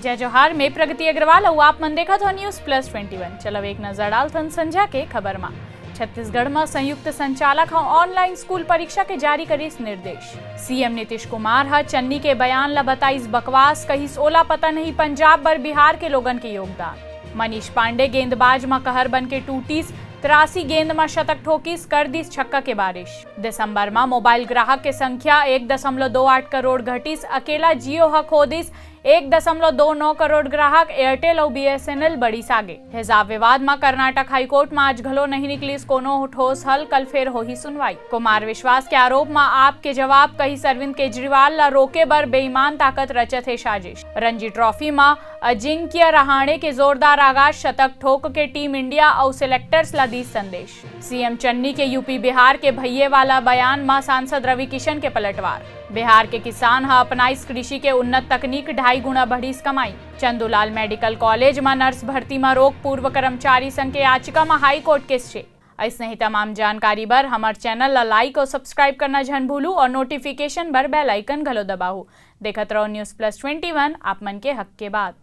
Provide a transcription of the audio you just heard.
जय जोहार में प्रगति अग्रवाल और आप मन देखा था न्यूज प्लस 21। चलो एक नजर डाल थन संध्या के खबर में। छत्तीसगढ़ में संयुक्त संचालक ऑनलाइन स्कूल परीक्षा के जारी करीस निर्देश। सीएम नीतीश कुमार हा चन्नी के बयान ला बताईस बकवास, कहिस ओला पता नहीं पंजाब बर बिहार के लोगन के योगदान। मनीष पांडे गेंदबाज में कहर बन के टूटीस, 83 गेंद में शतक ठोकीस, कर दीस छक्का के बारिश। दिसंबर में मोबाइल ग्राहक के संख्या 1.28 करोड़ घटीस, अकेला जियो हा खोदिस 1.29 करोड़ ग्राहक। एयरटेल और बीएसएनएल बड़ी सागे। हिजाब विवाद में कर्नाटक हाईकोर्ट में आज घलो नहीं निकलीस कोनो ठोस हल, कल फिर होही सुनवाई। कुमार विश्वास के आरोप में आपके जवाब, कही अरविंद केजरीवाल ला रोके बर बेईमान ताकत रचत है साजिश। रणजी ट्रॉफी में अजिंक्य रहाणे के जोरदार आगाज, शतक ठोक के टीम इंडिया और सिलेक्टर्स ला दी संदेश। सीएम चन्नी के यूपी बिहार के भैये वाला बयान में सांसद रवि किशन के पलटवार। बिहार के किसान हा अपनाइस कृषि के उन्नत तकनीक, 2.5 गुना बढ़ीस कमाई। चंदूलाल मेडिकल कॉलेज में नर्स भर्ती में रोक, पूर्व कर्मचारी संघ के याचिका में हाई कोर्ट केस छे। ऐसे ही तमाम जानकारी बर हमार चैनल ला लाइक और सब्सक्राइब करना झन भूलू और नोटिफिकेशन बर बेल आइकन घलो दबाहू। देखत रहो न्यूज प्लस 21, आप मन के हक के बात।